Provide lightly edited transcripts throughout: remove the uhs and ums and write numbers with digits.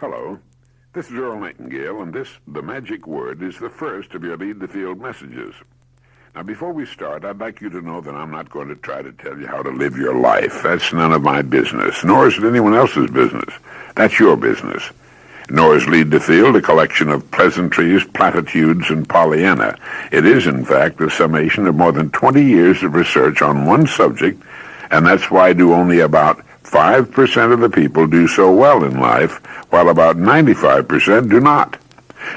Hello, this is Earl Nightingale, and this, The Magic Word, is the first of your Lead the Field messages. Now, before we start, I'd like you to know that I'm not going to try to tell you how to live your life. That's none of my business, nor is it anyone else's business. That's your business. Nor is Lead the Field a collection of pleasantries, platitudes, and Pollyanna. It is, in fact, a summation of more than 20 years of research on one subject, and that's why I do only about 5% of the people do so well in life, while about 95% do not.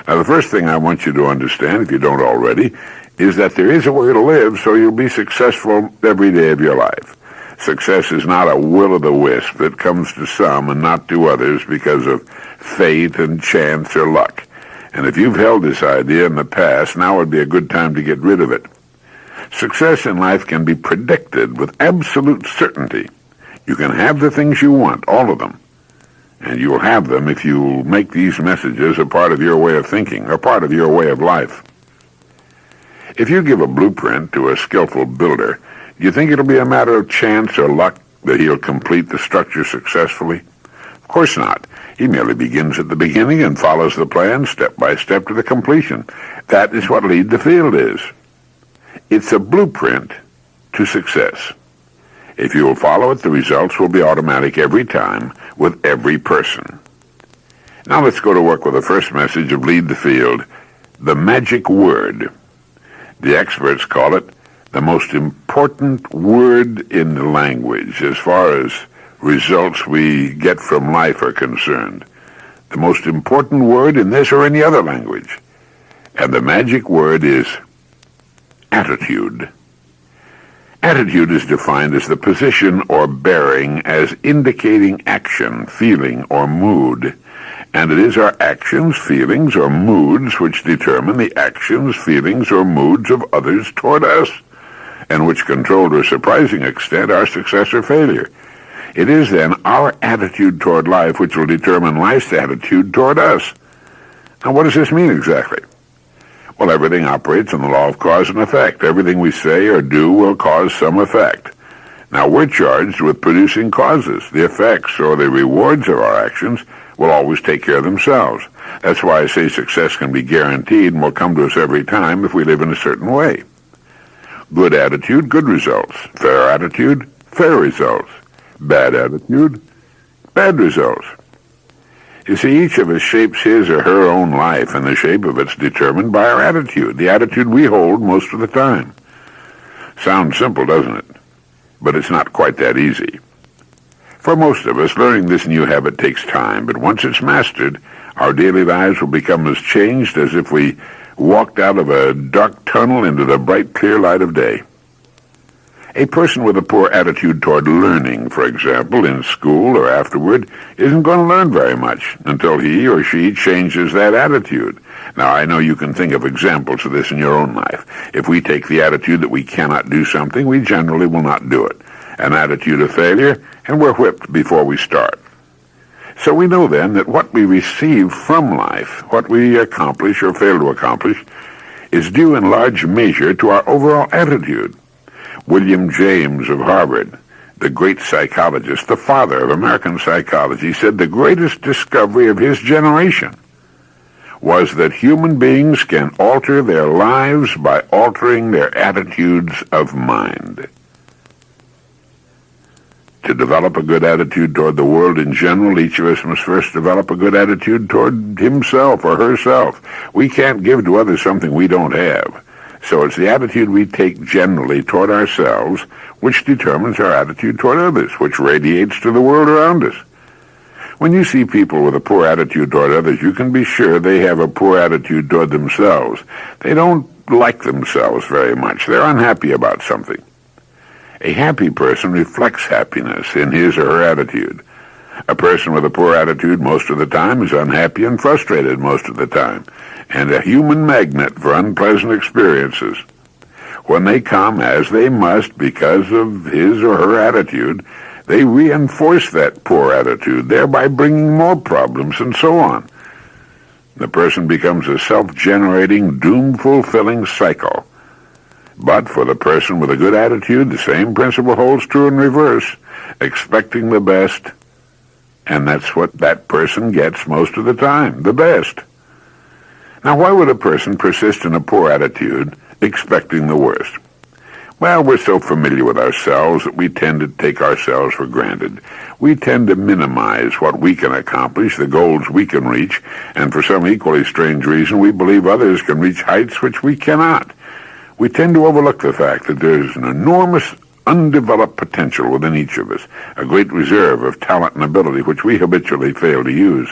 Now, the first thing I want you to understand, if you don't already, is that there is a way to live so you'll be successful every day of your life. Success is not a will-o'-the-wisp that comes to some and not to others because of fate and chance or luck. And if you've held this idea in the past, now would be a good time to get rid of it. Success in life can be predicted with absolute certainty. You can have the things you want, all of them. And you'll have them if you make these messages a part of your way of thinking, a part of your way of life. If you give a blueprint to a skillful builder, do you think it'll be a matter of chance or luck that he'll complete the structure successfully? Of course not. He merely begins at the beginning and follows the plan step by step to the completion. That is what Lead the Field is. It's a blueprint to success. If you will follow it, the results will be automatic every time, with every person. Now let's go to work with the first message of Lead the Field, the magic word. The experts call it the most important word in the language as far as results we get from life are concerned. The most important word in this or any other language. And the magic word is attitude. Attitude is defined as the position or bearing as indicating action, feeling, or mood. And it is our actions, feelings, or moods which determine the actions, feelings, or moods of others toward us, and which control to a surprising extent our success or failure. It is then our attitude toward life which will determine life's attitude toward us. Now, what does this mean exactly? Well, everything operates on the law of cause and effect. Everything we say or do will cause some effect. Now, we're charged with producing causes. The effects or the rewards of our actions will always take care of themselves. That's why I say success can be guaranteed and will come to us every time if we live in a certain way. Good attitude, good results. Fair attitude, fair results. Bad attitude, bad results. You see, each of us shapes his or her own life, and the shape of it's determined by our attitude, the attitude we hold most of the time. Sounds simple, doesn't it? But it's not quite that easy. For most of us, learning this new habit takes time, but once it's mastered, our daily lives will become as changed as if we walked out of a dark tunnel into the bright, clear light of day. A person with a poor attitude toward learning, for example, in school or afterward, isn't going to learn very much until he or she changes that attitude. Now, I know you can think of examples of this in your own life. If we take the attitude that we cannot do something, we generally will not do it. An attitude of failure, and we're whipped before we start. So we know then that what we receive from life, what we accomplish or fail to accomplish, is due in large measure to our overall attitude. William James of Harvard, the great psychologist, the father of American psychology, said the greatest discovery of his generation was that human beings can alter their lives by altering their attitudes of mind. To develop a good attitude toward the world in general, each of us must first develop a good attitude toward himself or herself. We can't give to others something we don't have. So it's the attitude we take generally toward ourselves which determines our attitude toward others, which radiates to the world around us. When you see people with a poor attitude toward others, you can be sure they have a poor attitude toward themselves. They don't like themselves very much. They're unhappy about something. A happy person reflects happiness in his or her attitude. A person with a poor attitude most of the time is unhappy and frustrated most of the time, and a human magnet for unpleasant experiences. When they come, as they must because of his or her attitude, they reinforce that poor attitude, thereby bringing more problems and so on. The person becomes a self-generating, doom-fulfilling cycle. But for the person with a good attitude, the same principle holds true in reverse, expecting the best And that's what that person gets most of the time, the best. Now, why would a person persist in a poor attitude, expecting the worst? Well, we're so familiar with ourselves that we tend to take ourselves for granted. We tend to minimize what we can accomplish, the goals we can reach, and for some equally strange reason, we believe others can reach heights which we cannot. We tend to overlook the fact that there's an enormous undeveloped potential within each of us, a great reserve of talent and ability which we habitually fail to use.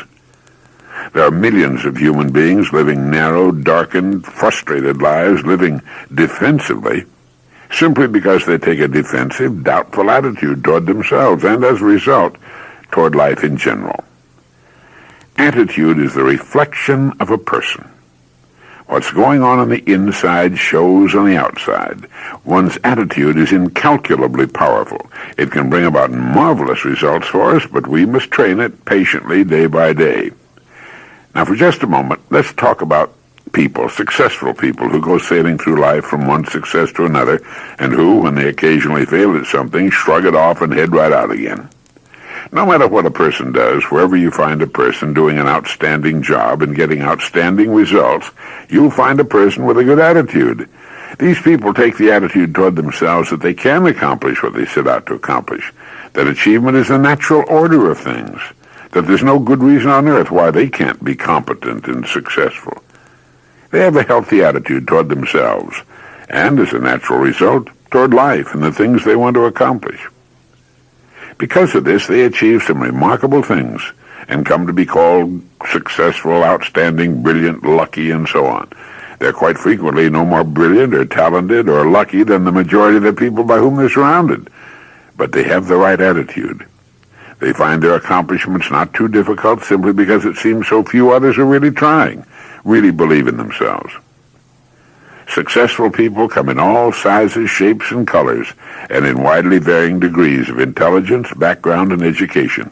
There are millions of human beings living narrow, darkened, frustrated lives, living defensively, simply because they take a defensive, doubtful attitude toward themselves and, as a result, toward life in general. Attitude is the reflection of a person. What's going on the inside shows on the outside. One's attitude is incalculably powerful. It can bring about marvelous results for us, but we must train it patiently day by day. Now, for just a moment, let's talk about people, successful people who go sailing through life from one success to another, and who, when they occasionally fail at something, shrug it off and head right out again. No matter what a person does, wherever you find a person doing an outstanding job and getting outstanding results, you'll find a person with a good attitude. These people take the attitude toward themselves that they can accomplish what they set out to accomplish, that achievement is the natural order of things, that there's no good reason on earth why they can't be competent and successful. They have a healthy attitude toward themselves, and as a natural result, toward life and the things they want to accomplish. Because of this, they achieve some remarkable things and come to be called successful, outstanding, brilliant, lucky, and so on. They're quite frequently no more brilliant or talented or lucky than the majority of the people by whom they're surrounded. But they have the right attitude. They find their accomplishments not too difficult simply because it seems so few others are really trying, really believe in themselves. Successful people come in all sizes, shapes, and colors, and in widely varying degrees of intelligence, background, and education.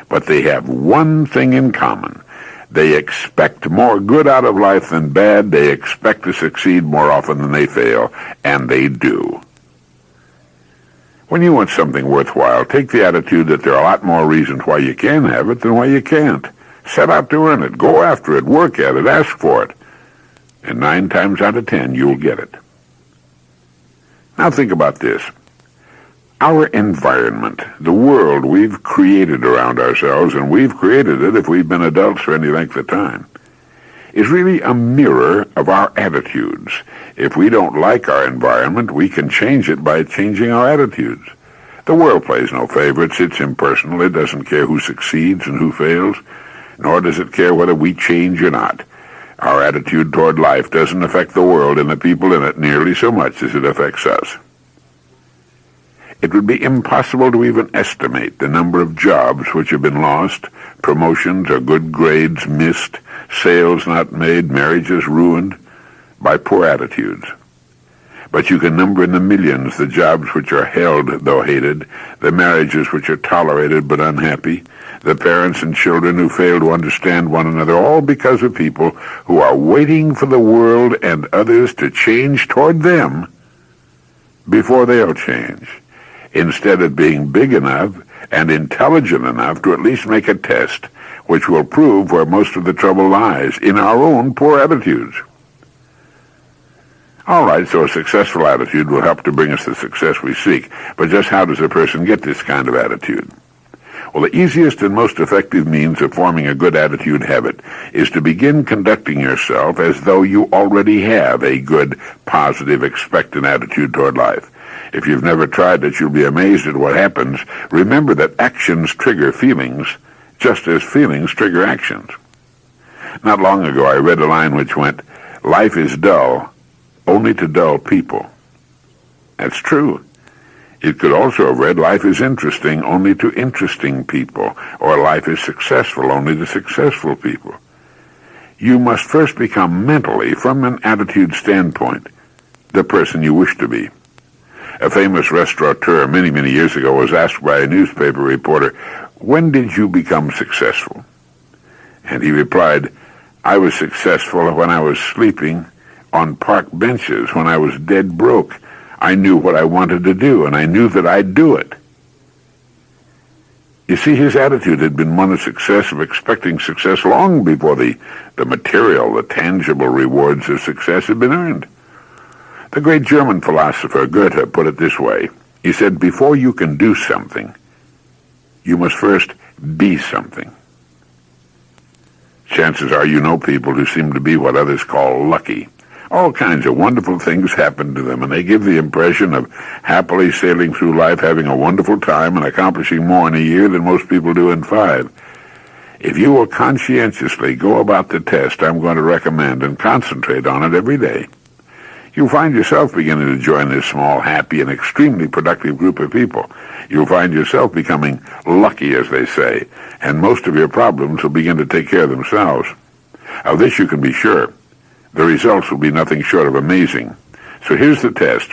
But they have one thing in common. They expect more good out of life than bad. They expect to succeed more often than they fail, and they do. When you want something worthwhile, take the attitude that there are a lot more reasons why you can have it than why you can't. Set out to earn it. Go after it. Work at it. Ask for it. And 9 times out of 10, you'll get it. Now think about this. Our environment, the world we've created around ourselves, and we've created it if we've been adults for any length of time, is really a mirror of our attitudes. If we don't like our environment, we can change it by changing our attitudes. The world plays no favorites. It's impersonal. It doesn't care who succeeds and who fails, nor does it care whether we change or not. Our attitude toward life doesn't affect the world and the people in it nearly so much as it affects us. It would be impossible to even estimate the number of jobs which have been lost, promotions or good grades missed, sales not made, marriages ruined by poor attitudes. But you can number in the millions the jobs which are held though hated, the marriages which are tolerated but unhappy, the parents and children who fail to understand one another, all because of people who are waiting for the world and others to change toward them before they'll change, instead of being big enough and intelligent enough to at least make a test which will prove where most of the trouble lies, in our own poor attitudes. All right, so a successful attitude will help to bring us the success we seek, but just how does a person get this kind of attitude? Well, the easiest and most effective means of forming a good attitude habit is to begin conducting yourself as though you already have a good, positive, expectant attitude toward life. If you've never tried it, you'll be amazed at what happens. Remember that actions trigger feelings, just as feelings trigger actions. Not long ago, I read a line which went, "Life is dull only to dull people." That's true. It could also have read, "Life is interesting only to interesting people," or "Life is successful only to successful people." You must first become mentally, from an attitude standpoint, the person you wish to be. A famous restaurateur many, many years ago was asked by a newspaper reporter, "When did you become successful?" And he replied, "I was successful when I was sleeping on park benches, when I was dead broke. I knew what I wanted to do, and I knew that I'd do it." You see, his attitude had been one of success, of expecting success long before the material, the tangible rewards of success had been earned. The great German philosopher Goethe put it this way. He said, before you can do something, you must first be something. Chances are you know people who seem to be what others call lucky. All kinds of wonderful things happen to them, and they give the impression of happily sailing through life, having a wonderful time, and accomplishing more in a year than most people do in 5. If you will conscientiously go about the test I'm going to recommend and concentrate on it every day, you'll find yourself beginning to join this small, happy, and extremely productive group of people. You'll find yourself becoming lucky, as they say, and most of your problems will begin to take care of themselves. Of this you can be sure. The results will be nothing short of amazing. So here's the test.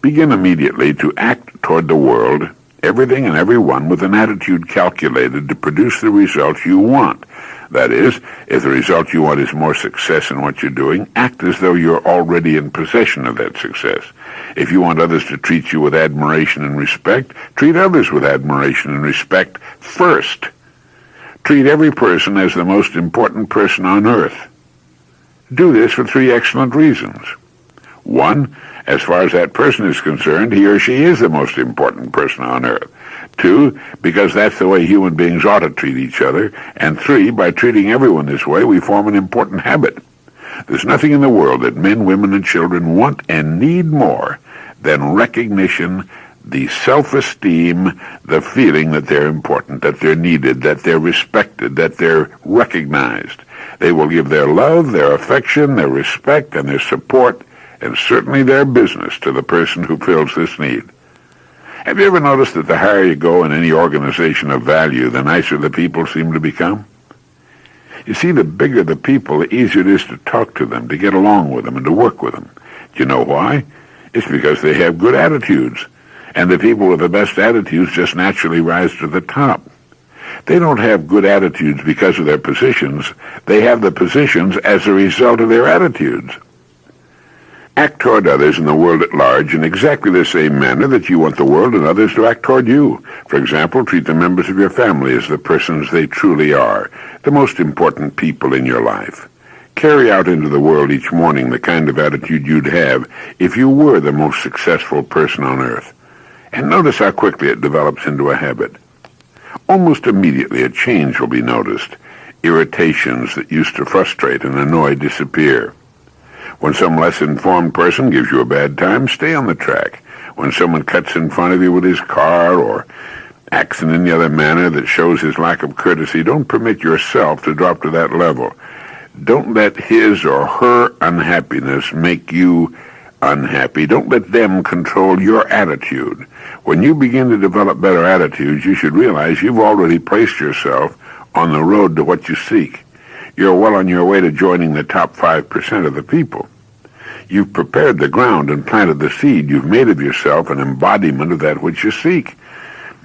Begin immediately to act toward the world, everything and everyone, with an attitude calculated to produce the results you want. That is, if the result you want is more success in what you're doing, act as though you're already in possession of that success. If you want others to treat you with admiration and respect, treat others with admiration and respect first. Treat every person as the most important person on earth. Do this for 3 excellent reasons. 1, as far as that person is concerned, he or she is the most important person on earth. 2, because that's the way human beings ought to treat each other. And 3, by treating everyone this way, we form an important habit. There's nothing in the world that men, women, and children want and need more than recognition, the self-esteem, the feeling that they're important, that they're needed, that they're respected, that they're recognized. They will give their love, their affection, their respect, and their support, and certainly their business to the person who fills this need. Have you ever noticed that the higher you go in any organization of value, the nicer the people seem to become? You see, the bigger the people, the easier it is to talk to them, to get along with them, and to work with them. Do you know why? It's because they have good attitudes, and the people with the best attitudes just naturally rise to the top. They don't have good attitudes because of their positions. They have the positions as a result of their attitudes. Act toward others in the world at large in exactly the same manner that you want the world and others to act toward you. For example, treat the members of your family as the persons they truly are, the most important people in your life. Carry out into the world each morning the kind of attitude you'd have if you were the most successful person on earth. And notice how quickly it develops into a habit. Almost immediately a change will be noticed. Irritations that used to frustrate and annoy disappear. When some less informed person gives you a bad time, stay on the track. When someone cuts in front of you with his car or acts in any other manner that shows his lack of courtesy, don't permit yourself to drop to that level. Don't let his or her unhappiness make you unhappy. Don't let them control your attitude. When you begin to develop better attitudes, you should realize you've already placed yourself on the road to what you seek. You're well on your way to joining the top 5% of the people. You've prepared the ground and planted the seed. You've made of yourself an embodiment of that which you seek.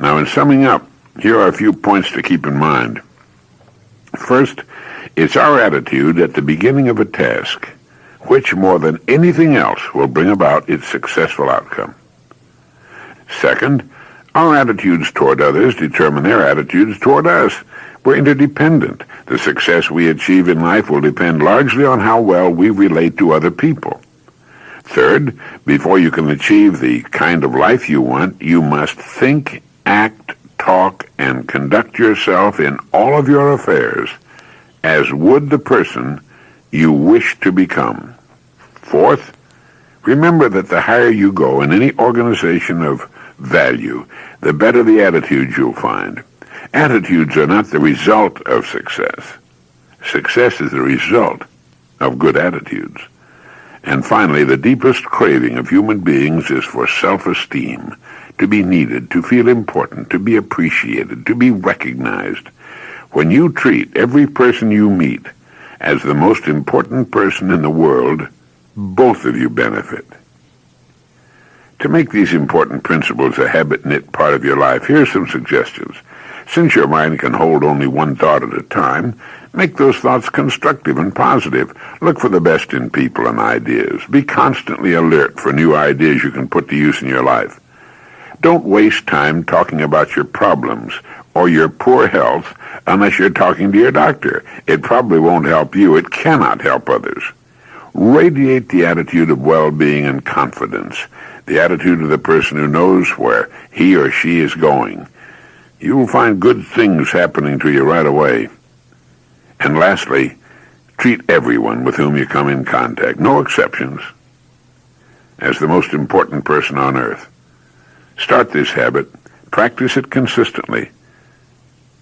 Now, in summing up, here are a few points to keep in mind. First, it's our attitude at the beginning of a task which, more than anything else, will bring about its successful outcome. Second, our attitudes toward others determine their attitudes toward us. We're interdependent. The success we achieve in life will depend largely on how well we relate to other people. Third, before you can achieve the kind of life you want, you must think, act, talk, and conduct yourself in all of your affairs as would the person you wish to become. Fourth, remember that the higher you go in any organization of value, the better the attitudes you'll find. Attitudes are not the result of success. Success is the result of good attitudes. And finally, the deepest craving of human beings is for self-esteem, to be needed, to feel important, to be appreciated, to be recognized. When you treat every person you meet as the most important person in the world, both of you benefit. To make these important principles a habit-knit part of your life, here are some suggestions. Since your mind can hold only one thought at a time, make those thoughts constructive and positive. Look for the best in people and ideas. Be constantly alert for new ideas you can put to use in your life. Don't waste time talking about your problems or your poor health unless you're talking to your doctor. It probably won't help you. It cannot help others. Radiate the attitude of well-being and confidence, the attitude of the person who knows where he or she is going. You will find good things happening to you right away. And lastly, treat everyone with whom you come in contact, no exceptions, as the most important person on earth. Start this habit, practice it consistently,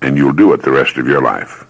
and you'll do it the rest of your life.